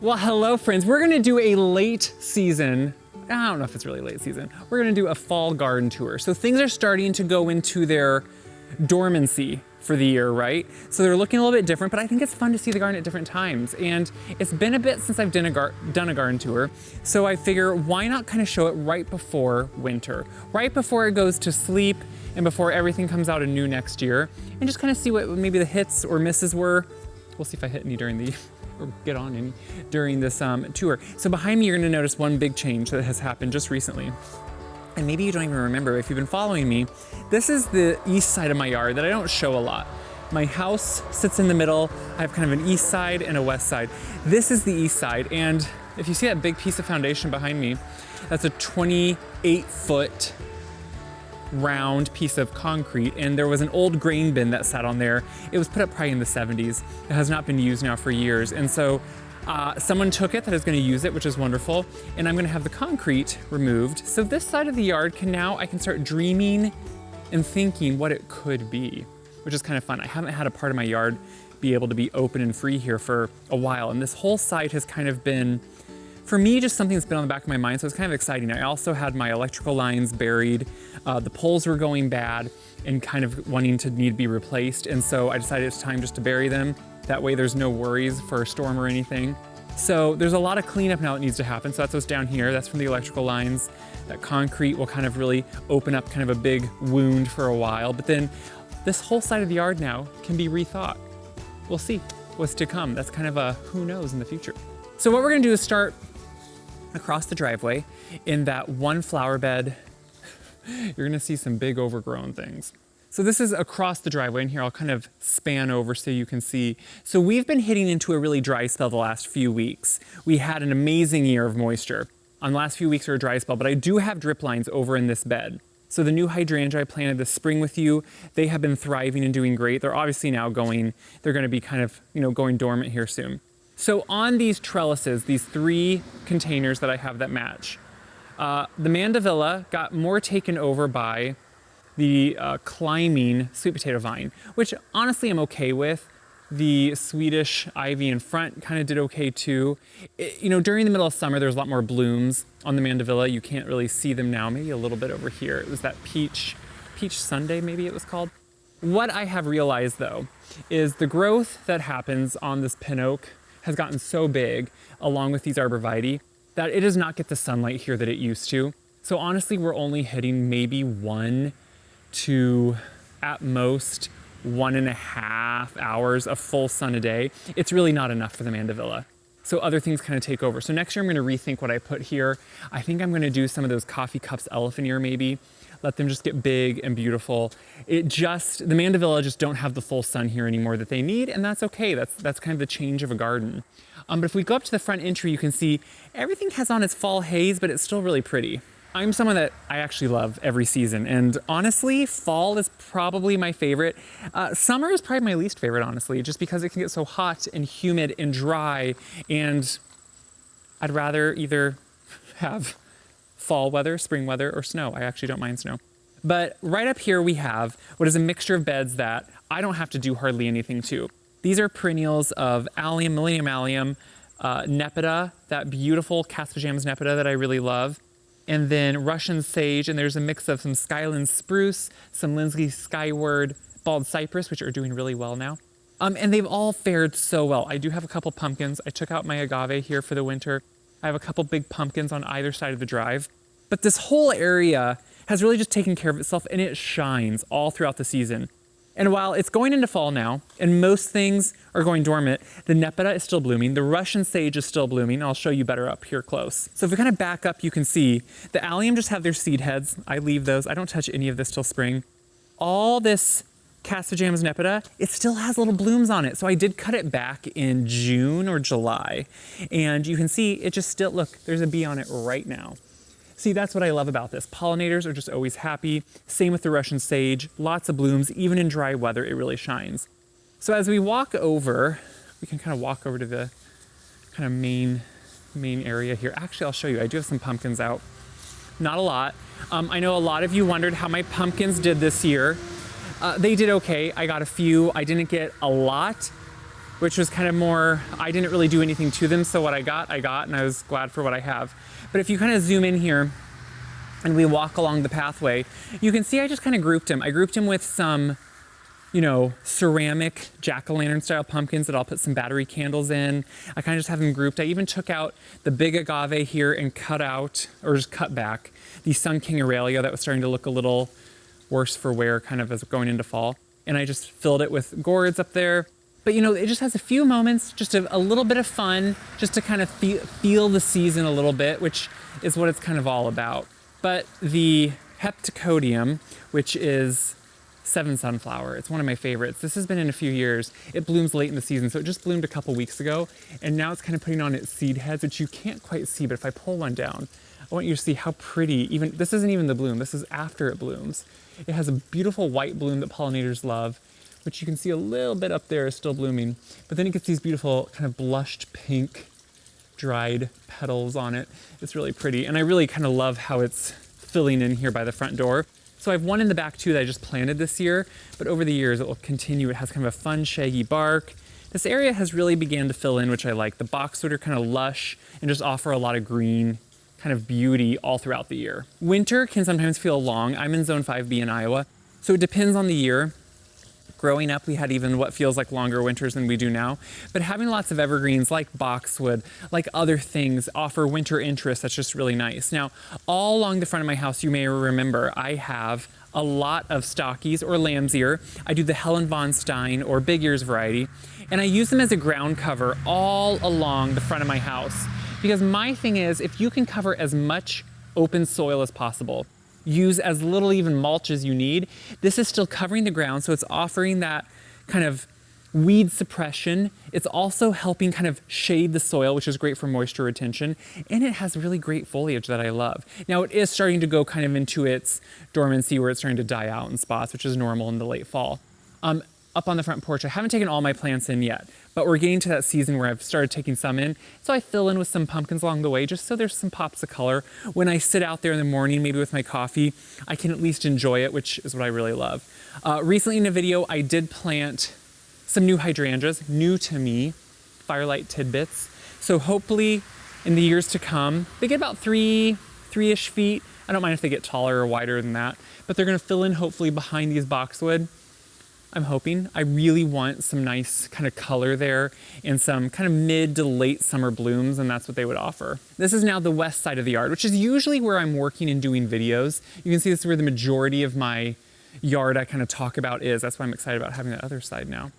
Well, hello friends. We're gonna do a late season, I don't know if it's really late season, we're gonna do a fall garden tour. So things are starting to go into their dormancy for the year, right? So they're looking a little bit different, but I think it's fun to see the garden at different times. And it's been a bit since I've done a garden tour, so I figure why not kind of show it right before winter, right before it goes to sleep and before everything comes out anew next year, and just kind of see what maybe the hits or misses were. We'll see if I hit any during the or get on any during this tour. So behind me, you're gonna notice one big change that has happened just recently. And maybe you don't even remember if you've been following me. This is the east side of my yard that I don't show a lot. My house sits in the middle. I have kind of an east side and a west side. This is the east side. And if you see that big piece of foundation behind me, that's a 28-foot round piece of concrete, and there was an old grain bin that sat on there. It was put up probably in the 70s. It has not been used now for years. And so someone took it that is gonna use it, which is wonderful. And I'm gonna have the concrete removed. So this side of the yard I can start dreaming and thinking what it could be, which is kind of fun. I haven't had a part of my yard be able to be open and free here for a while. And this whole site has kind of been, for me, just something that's been on the back of my mind, so it's kind of exciting. I also had my electrical lines buried. The poles were going bad and kind of wanting to need to be replaced, and so I decided it's time just to bury them. That way there's no worries for a storm or anything. So there's a lot of cleanup now that needs to happen, so that's what's down here. That's from the electrical lines. That concrete will kind of really open up kind of a big wound for a while, but then this whole side of the yard now can be rethought. We'll see what's to come. That's kind of a who knows in the future. So what we're gonna do is start across the driveway in that one flower bed. You're gonna see some big overgrown things. So this is across the driveway, and here I'll kind of span over so you can see. So we've been hitting into a really dry spell the last few weeks. We had an amazing year of moisture. On the last few weeks are a dry spell, but I do have drip lines over in this bed. So the new hydrangea I planted this spring with you, they have been thriving and doing great. They're obviously now they're gonna be kind of, going dormant here soon. So on these trellises, these 3 containers that I have that match, the mandevilla got more taken over by the climbing sweet potato vine, which honestly I'm okay with. The Swedish ivy in front kind of did okay too. During the middle of summer, there's a lot more blooms on the mandevilla. You can't really see them now, maybe a little bit over here. It was that peach Sunday, maybe it was called. What I have realized though, is the growth that happens on this pin oak has gotten so big, along with these arborvitae, that it does not get the sunlight here that it used to. So honestly, we're only hitting maybe 1 to, at most, 1.5 hours of full sun a day. It's really not enough for the mandevilla. So other things kind of take over. So next year I'm gonna rethink what I put here. I think I'm gonna do some of those coffee cups elephant ear maybe. Let them just get big and beautiful. The mandevilla just don't have the full sun here anymore that they need, and that's okay. That's kind of the change of a garden. But if we go up to the front entry, you can see everything has on its fall haze, but it's still really pretty. I'm someone that I actually love every season, and honestly, fall is probably my favorite. Summer is probably my least favorite, honestly, just because it can get so hot and humid and dry, and I'd rather either have fall weather, spring weather, or snow. I actually don't mind snow. But right up here we have what is a mixture of beds that I don't have to do hardly anything to. These are perennials of allium, millennium allium, nepeta, that beautiful Cast Pajamas nepeta that I really love, and then Russian sage, and there's a mix of some Skyland spruce, some Lindsley skyward, bald cypress, which are doing really well now. And they've all fared so well. I do have a couple pumpkins. I took out my agave here for the winter. I have a couple big pumpkins on either side of the drive. But this whole area has really just taken care of itself, and it shines all throughout the season. And while it's going into fall now, and most things are going dormant, the nepeta is still blooming, the Russian sage is still blooming. I'll show you better up here close. So if we kind of back up, you can see the allium just have their seed heads. I leave those. I don't touch any of this till spring. All this Cast Pajamas nepeta, it still has little blooms on it. So I did cut it back in June or July. And you can see it just still, look, there's a bee on it right now. See, that's what I love about this. Pollinators are just always happy. Same with the Russian sage, lots of blooms. Even in dry weather, it really shines. So as we walk over, we can kind of walk over to the kind of main area here. Actually, I'll show you. I do have some pumpkins out. Not a lot. I know a lot of you wondered how my pumpkins did this year. They did okay. I got a few. I didn't get a lot. which was kind of more, I didn't really do anything to them, so what I got, and I was glad for what I have. But if you kind of zoom in here and we walk along the pathway, you can see I just kind of grouped them. I grouped them with some, you know, ceramic jack-o'-lantern style pumpkins that I'll put some battery candles in. I kind of just have them grouped. I even took out the big agave here and cut out, or just cut back, the Sun King Aurelia that was starting to look a little worse for wear kind of as going into fall. And I just filled it with gourds up there. But you know, it just has a few moments, just a little bit of fun, just to kind of feel the season a little bit, which is what it's kind of all about. But the Heptacodium, which is Seven Sunflower, it's one of my favorites. This has been in a few years. It blooms late in the season, so it just bloomed a couple weeks ago, and now it's kind of putting on its seed heads, which you can't quite see, but if I pull one down, I want you to see how pretty, even, this isn't even the bloom, this is after it blooms. It has a beautiful white bloom that pollinators love, which you can see a little bit up there is still blooming. But then it gets these beautiful kind of blushed pink dried petals on it. It's really pretty. And I really kind of love how it's filling in here by the front door. So I have one in the back too that I just planted this year, but over the years it will continue. It has kind of a fun shaggy bark. This area has really began to fill in, which I like. The boxwood are kind of lush and just offer a lot of green kind of beauty all throughout the year. Winter can sometimes feel long. I'm in zone 5B in Iowa, so it depends on the year. Growing up, we had even what feels like longer winters than we do now. But having lots of evergreens like boxwood, like other things, offer winter interest that's just really nice. Now, all along the front of my house, you may remember, I have a lot of stockies or lamb's ear. I do the Helen von Stein or big ears variety, and I use them as a ground cover all along the front of my house. Because my thing is, if you can cover as much open soil as possible, use as little even mulch as you need, this is still covering the ground, so it's offering that kind of weed suppression. It's also helping kind of shade the soil, which is great for moisture retention, and it has really great foliage that I love. Now it is starting to go kind of into its dormancy where it's starting to die out in spots, which is normal in the late fall. Up on the front porch, I haven't taken all my plants in yet, but we're getting to that season where I've started taking some in. So I fill in with some pumpkins along the way, just so there's some pops of color. When I sit out there in the morning, maybe with my coffee, I can at least enjoy it, which is what I really love. Recently in a video, I did plant some new hydrangeas, new to me, Firelight Tidbits. So hopefully in the years to come, they get about three-ish feet. I don't mind if they get taller or wider than that, but they're gonna fill in hopefully behind these boxwood. I'm hoping. I really want some nice kind of color there and some kind of mid to late summer blooms, and that's what they would offer. This is now the west side of the yard, which is usually where I'm working and doing videos. You can see this is where the majority of my yard I kind of talk about is. That's why I'm excited about having that other side now.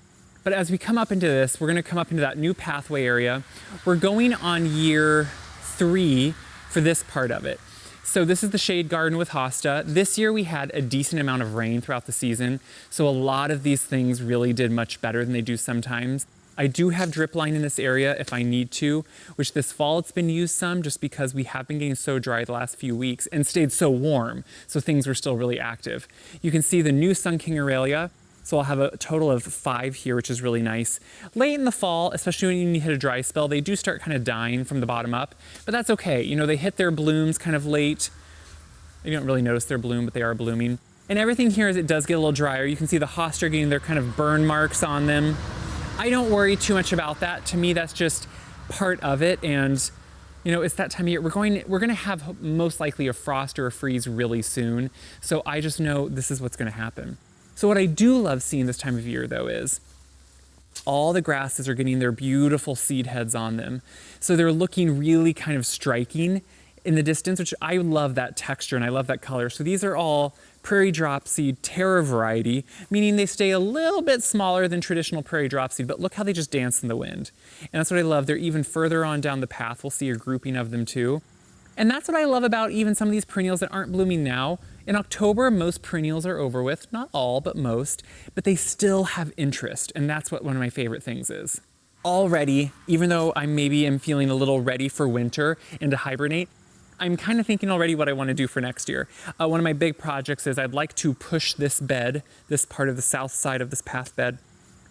But as we come up into this, we're gonna come up into that new pathway area. We're going on year 3 for this part of it. So this is the shade garden with hosta. This year we had a decent amount of rain throughout the season, so a lot of these things really did much better than they do sometimes. I do have drip line in this area if I need to, which this fall it's been used some just because we have been getting so dry the last few weeks and stayed so warm, so things were still really active. You can see the new Sun King Aurelia. So I'll have a total of 5 here, which is really nice. Late in the fall, especially when you hit a dry spell, they do start kind of dying from the bottom up, but that's okay. You know, they hit their blooms kind of late. You don't really notice their bloom, but they are blooming. And everything here, as it does get a little drier, you can see the hosta getting their kind of burn marks on them. I don't worry too much about that. To me, that's just part of it. And you know, it's that time of year. We're gonna have most likely a frost or a freeze really soon. So I just know this is what's gonna happen. So what I do love seeing this time of year though is all the grasses are getting their beautiful seed heads on them. So they're looking really kind of striking in the distance, which I love that texture and I love that color. So these are all prairie dropseed terra variety, meaning they stay a little bit smaller than traditional prairie dropseed, but look how they just dance in the wind. And that's what I love. They're even further on down the path. We'll see a grouping of them too. And that's what I love about even some of these perennials that aren't blooming now. In October, most perennials are over with, not all, but most, but they still have interest. And that's what one of my favorite things is. Already, even though I maybe am feeling a little ready for winter and to hibernate, I'm kind of thinking already what I want to do for next year. One of my big projects is I'd like to push this bed, this part of the south side of this path bed,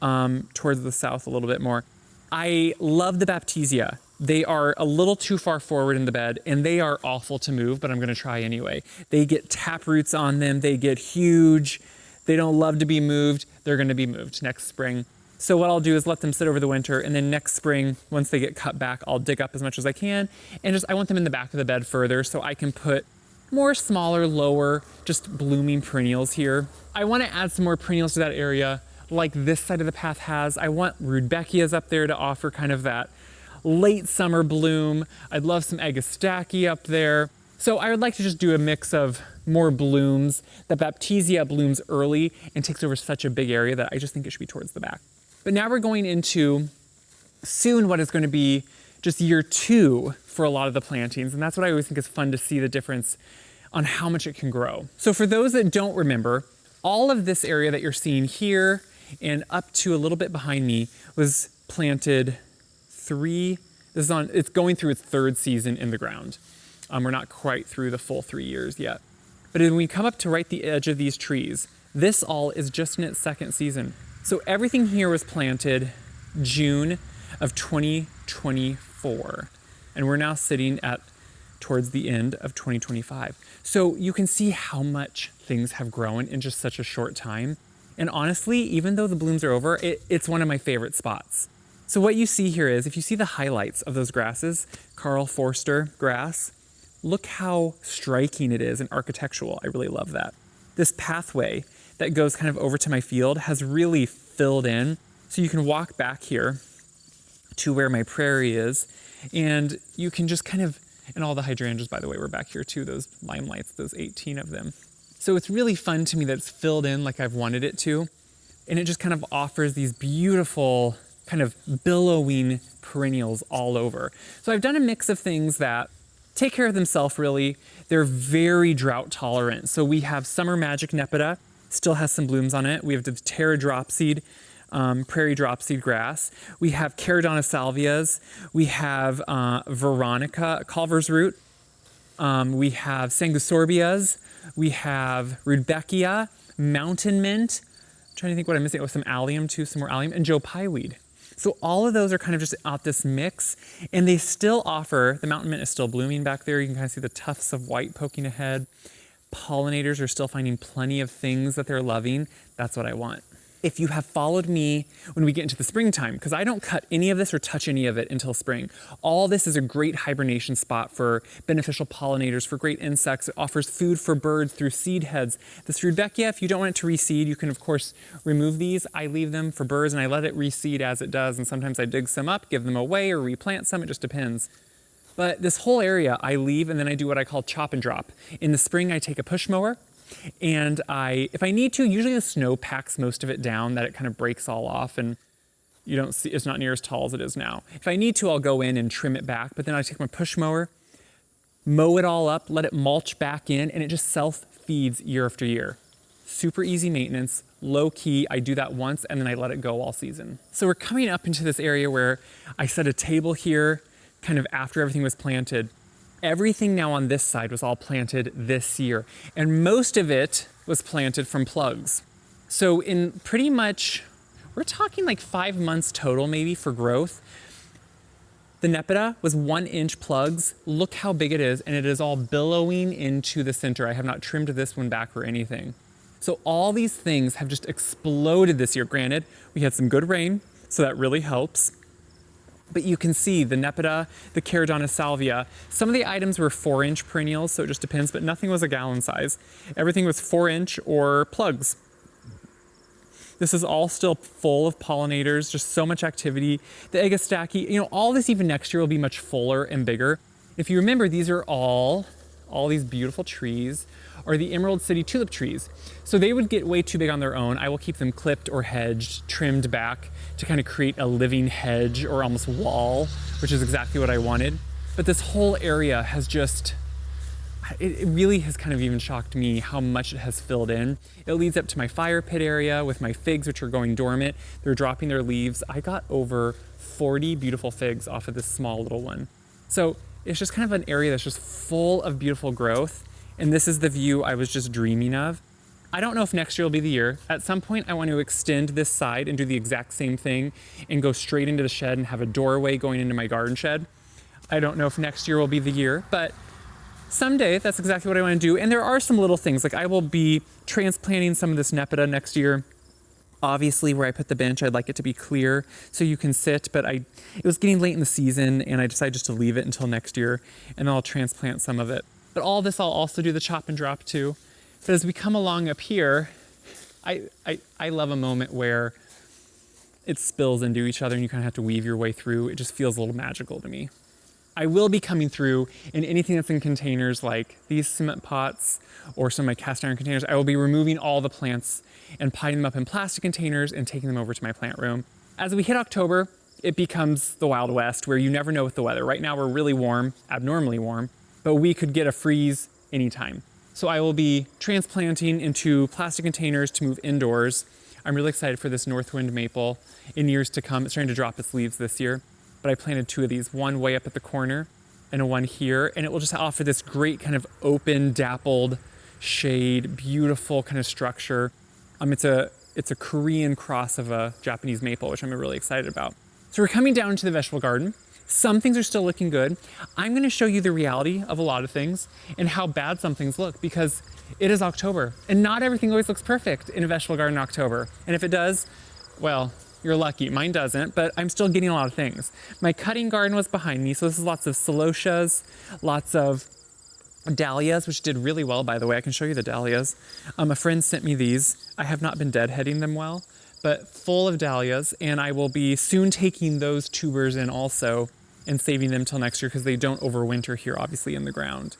towards the south a little bit more. I love the Baptisia. They are a little too far forward in the bed and they are awful to move, but I'm gonna try anyway. They get tap roots on them, they get huge. They don't love to be moved. They're gonna be moved next spring. So what I'll do is let them sit over the winter, and then next spring, once they get cut back, I'll dig up as much as I can. And I want them in the back of the bed further so I can put more smaller, lower, just blooming perennials here. I want to add some more perennials to that area like this side of the path has. I want rudbeckias up there to offer kind of that late summer bloom. I'd love some agastache up there. So I would like to just do a mix of more blooms. The baptisia blooms early and takes over such a big area that I just think it should be towards the back. But now we're going into soon what is going to be just year 2 for a lot of the plantings. And that's what I always think is fun to see the difference on how much it can grow. So for those that don't remember, all of this area that you're seeing here and up to a little bit behind me was planted it's going through its 3rd season in the ground. We're not quite through the full 3 years yet. But when we come up to right the edge of these trees, this all is just in its 2nd season. So everything here was planted June of 2024. And we're now sitting at towards the end of 2025. So you can see how much things have grown in just such a short time. And honestly, even though the blooms are over, it's one of my favorite spots. So what you see here is, if you see the highlights of those grasses, Carl Forster grass, look how striking it is and architectural. I really love that. This pathway that goes kind of over to my field has really filled in. So you can walk back here to where my prairie is, and you can just kind of, and all the hydrangeas, by the way, were back here too, those limelights, those 18 of them. So it's really fun to me that it's filled in like I've wanted it to. And it just kind of offers these beautiful kind of billowing perennials all over. So I've done a mix of things that take care of themselves really. They're very drought tolerant. So we have Summer Magic Nepeta, still has some blooms on it. We have the Terra Dropseed, prairie dropseed grass. We have Caradonna salvias. We have Veronica, Culver's root. We have Sanguisorbias. We have Rudbeckia, Mountain Mint. I'm trying to think what I'm missing. Oh, some allium too, some more allium, and Joe Pyeweed. So all of those are kind of just out this mix, and they still offer, the mountain mint is still blooming back there. You can kind of see the tufts of white poking ahead. Pollinators are still finding plenty of things that they're loving. That's what I want. If you have followed me when we get into the springtime, because I don't cut any of this or touch any of it until spring. All this is a great hibernation spot for beneficial pollinators, for great insects. It offers food for birds through seed heads. This Rudbeckia, if you don't want it to reseed, you can of course remove these. I leave them for birds and I let it reseed as it does. And sometimes I dig some up, give them away, or replant some, it just depends. But this whole area I leave, and then I do what I call chop and drop. In the spring, I take a push mower, and if I need to, usually the snow packs most of it down, that it kind of breaks all off, and you don't see, it's not near as tall as it is now. If I need to, I'll go in and trim it back, but then I take my push mower, mow it all up, let it mulch back in, and it just self-feeds year after year. Super easy maintenance, low key. I do that once, and then I let it go all season. So we're coming up into this area where I set a table here, kind of after everything was planted. Everything now on this side was all planted this year, and most of it was planted from plugs. So in pretty much, we're talking like 5 months total maybe for growth. The Nepeta was 1-inch plugs. Look how big it is, and it is all billowing into the center. I have not trimmed this one back or anything. So all these things have just exploded this year. Granted, we had some good rain, so that really helps. But you can see the Nepeta, the Caradonna salvia. Some of the items were 4-inch perennials, so it just depends, but nothing was a gallon size. Everything was 4-inch or plugs. This is all still full of pollinators, just so much activity. The agastache, all this even next year will be much fuller and bigger. If you remember, these are all these beautiful trees are the Emerald City tulip trees. So they would get way too big on their own. I will keep them clipped or hedged, trimmed back to kind of create a living hedge or almost wall, which is exactly what I wanted. But this whole area has just, it really has kind of even shocked me how much it has filled in. It leads up to my fire pit area with my figs, which are going dormant. They're dropping their leaves. I got over 40 beautiful figs off of this small little one. So it's just kind of an area that's just full of beautiful growth. And this is the view I was just dreaming of. I don't know if next year will be the year. At some point, I want to extend this side and do the exact same thing and go straight into the shed and have a doorway going into my garden shed. I don't know if next year will be the year, but someday that's exactly what I want to do. And there are some little things, like I will be transplanting some of this Nepeta next year Obviously, where I put the bench, I'd like it to be clear so you can sit, but it was getting late in the season, and I decided just to leave it until next year, and then I'll transplant some of it. But all this, I'll also do the chop and drop too. But as we come along up here, I love a moment where it spills into each other and you kind of have to weave your way through. It just feels a little magical to me. I will be coming through in anything that's in containers like these cement pots or some of my cast iron containers. I will be removing all the plants and potting them up in plastic containers and taking them over to my plant room. As we hit October, it becomes the Wild West where you never know with the weather. Right now we're really warm, abnormally warm, but we could get a freeze anytime. So I will be transplanting into plastic containers to move indoors. I'm really excited for this Northwind maple in years to come. It's starting to drop its leaves this year, but I planted 2 of these, one way up at the corner and one here, and it will just offer this great kind of open, dappled shade, beautiful kind of structure. It's a Korean cross of a Japanese maple, which I'm really excited about. So we're coming down into the vegetable garden. Some things are still looking good. I'm gonna show you the reality of a lot of things and how bad some things look, because it is October and not everything always looks perfect in a vegetable garden in October. And if it does, well, you're lucky. Mine doesn't, but I'm still getting a lot of things. My cutting garden was behind me, so this is lots of celotias, lots of dahlias, which did really well, by the way. I can show you the dahlias. A friend sent me these. I have not been deadheading them well, but full of dahlias, and I will be soon taking those tubers in also and saving them till next year because they don't overwinter here, obviously, in the ground.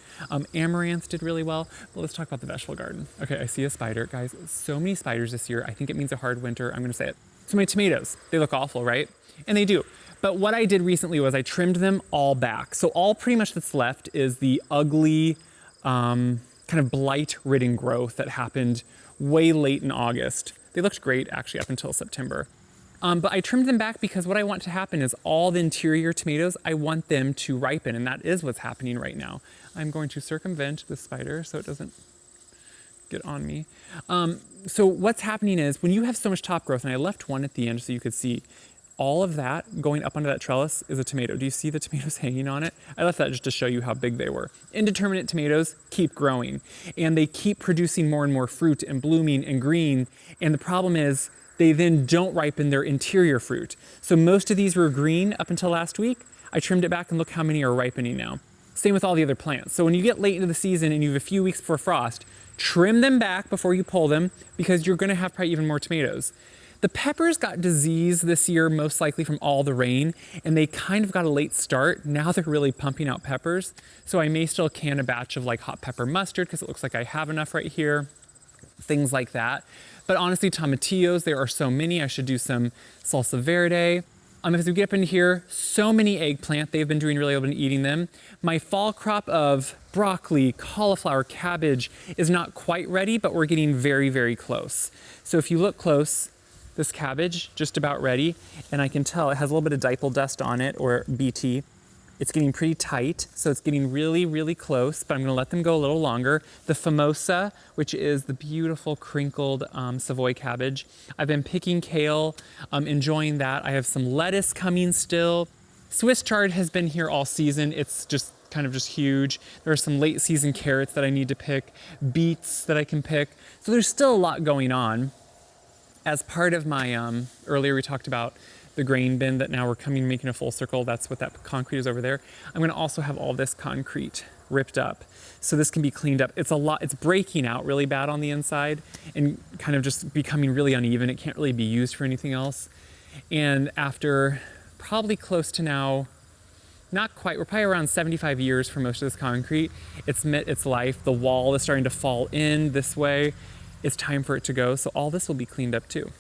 Amaranth did really well. But let's talk about the vegetable garden. Okay, I see a spider. Guys, so many spiders this year. I think it means a hard winter. I'm gonna say it. So my tomatoes, they look awful, right? And they do. But what I did recently was I trimmed them all back. So all pretty much that's left is the ugly, kind of blight-ridden growth that happened way late in August. They looked great, actually, up until September. But I trimmed them back because what I want to happen is all the interior tomatoes, I want them to ripen, and that is what's happening right now. I'm going to circumvent the spider so it doesn't get on me. So what's happening is when you have so much top growth, and I left one at the end so you could see, all of that going up onto that trellis is a tomato. Do you see the tomatoes hanging on it? I left that just to show you how big they were. Indeterminate tomatoes keep growing, and they keep producing more and more fruit and blooming and green, and the problem is they then don't ripen their interior fruit. So most of these were green up until last week. I trimmed it back and look how many are ripening now. Same with all the other plants. So when you get late into the season and you have a few weeks before frost, trim them back before you pull them because you're gonna have probably even more tomatoes. The peppers got disease this year, most likely from all the rain, and they kind of got a late start. Now they're really pumping out peppers. So I may still can a batch of like hot pepper mustard because it looks like I have enough right here, things like that. But honestly, tomatillos, there are so many. I should do some salsa verde. As we get up in here, so many eggplant. They've been doing really well, been eating them. My fall crop of broccoli, cauliflower, cabbage is not quite ready, but we're getting very, very close. So if you look close, this cabbage, just about ready. And I can tell it has a little bit of dipel dust on it, or BT. It's getting pretty tight, so it's getting really, really close, but I'm gonna let them go a little longer. The famosa, which is the beautiful crinkled Savoy cabbage. I've been picking kale, enjoying that. I have some lettuce coming still. Swiss chard has been here all season. It's just kind of just huge. There are some late season carrots that I need to pick, beets that I can pick. So there's still a lot going on. As part of my, earlier we talked about the grain bin that now we're making a full circle. That's what that concrete is over there. I'm gonna also have all this concrete ripped up so this can be cleaned up. It's a lot, it's breaking out really bad on the inside and kind of just becoming really uneven. It can't really be used for anything else. And after probably close to now, not quite, we're probably around 75 years for most of this concrete. It's met its life. The wall is starting to fall in this way. It's time for it to go. So all this will be cleaned up too.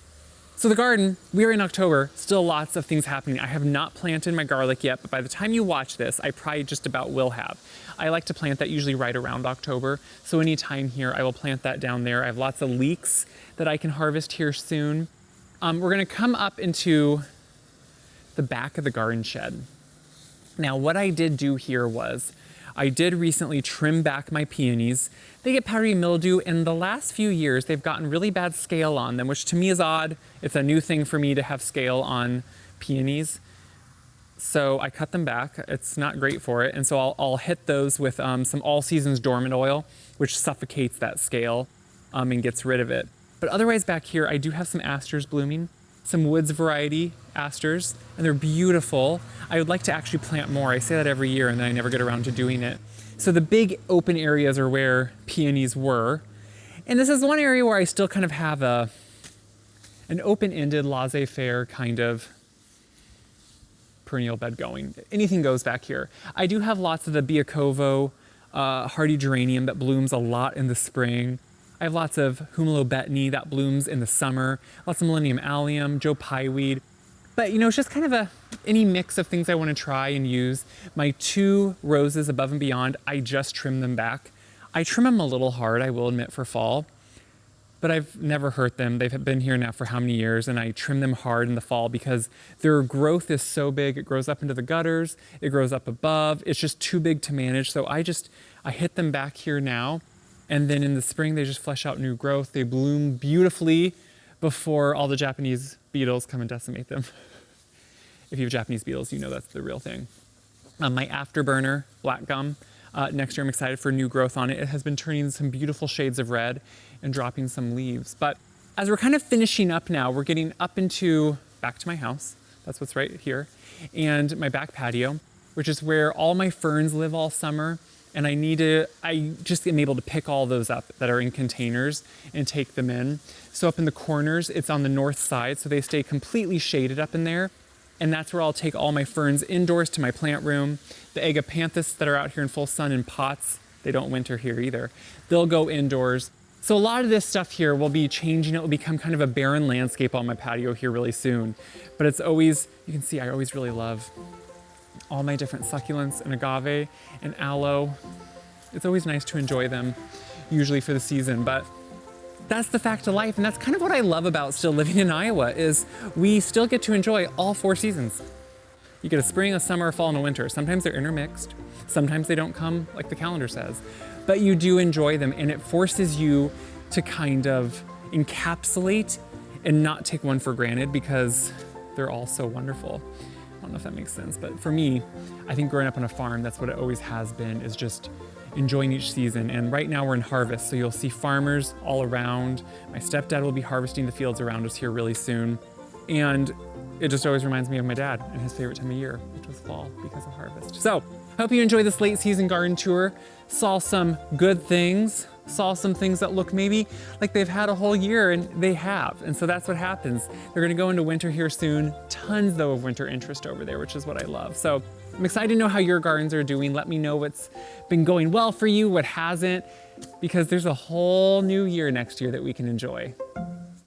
So the garden, we are in October, still lots of things happening. I have not planted my garlic yet, but by the time you watch this, I probably just about will have. I like to plant that usually right around October. So anytime here, I will plant that down there. I have lots of leeks that I can harvest here soon. We're gonna come up into the back of the garden shed. Now, what I did do here was, I did recently trim back my peonies. They get powdery mildew, and the last few years, they've gotten really bad scale on them, which to me is odd. It's a new thing for me to have scale on peonies. So I cut them back. It's not great for it. And so I'll hit those with some all seasons dormant oil, which suffocates that scale and gets rid of it. But otherwise back here, I do have some asters blooming, some woods variety asters, and they're beautiful. I would like to actually plant more. I say that every year and then I never get around to doing it. So the big open areas are where peonies were. And this is one area where I still kind of have an open-ended, laissez-faire kind of perennial bed going. Anything goes back here. I do have lots of the Biacovo hardy geranium that blooms a lot in the spring. I have lots of humulobetony that blooms in the summer, lots of Millennium Allium, Joe Pyeweed. But you know, it's just kind of any mix of things I want to try and use. My 2 roses above and beyond, I just trim them back. I trim them a little hard, I will admit, for fall, but I've never hurt them. They've been here now for how many years, and I trim them hard in the fall because their growth is so big. It grows up into the gutters, it grows up above. It's just too big to manage. So I hit them back here now, and then in the spring, they just flesh out new growth. They bloom beautifully before all the Japanese beetles come and decimate them. If you have Japanese beetles, you know that's the real thing. My afterburner, black gum, next year I'm excited for new growth on it. It has been turning some beautiful shades of red and dropping some leaves. But as we're kind of finishing up now, we're getting up into, back to my house. That's what's right here. And my back patio, which is where all my ferns live all summer. And I just am able to pick all those up that are in containers and take them in. So up in the corners, it's on the north side, so they stay completely shaded up in there. And that's where I'll take all my ferns indoors to my plant room. The agapanthus that are out here in full sun in pots, they don't winter here either. They'll go indoors. So a lot of this stuff here will be changing. It will become kind of a barren landscape on my patio here really soon. But it's always, you can see I always really love all my different succulents and agave and aloe. It's always nice to enjoy them, usually for the season, but that's the fact of life. And that's kind of what I love about still living in Iowa is we still get to enjoy all 4 seasons. You get a spring, a summer, a fall, and a winter. Sometimes they're intermixed. Sometimes they don't come like the calendar says, but you do enjoy them, and it forces you to kind of encapsulate and not take one for granted because they're all so wonderful. I don't know if that makes sense, but for me, I think growing up on a farm, that's what it always has been, is just enjoying each season. And right now we're in harvest, so you'll see farmers all around. My stepdad will be harvesting the fields around us here really soon. And it just always reminds me of my dad and his favorite time of year, which was fall because of harvest. So, hope you enjoyed this late season garden tour. Saw some good things, saw some things that look maybe like they've had a whole year, and they have. And so that's what happens. They're gonna go into winter here soon. Tons though of winter interest over there, which is what I love. So I'm excited to know how your gardens are doing. Let me know what's been going well for you, what hasn't, because there's a whole new year next year that we can enjoy.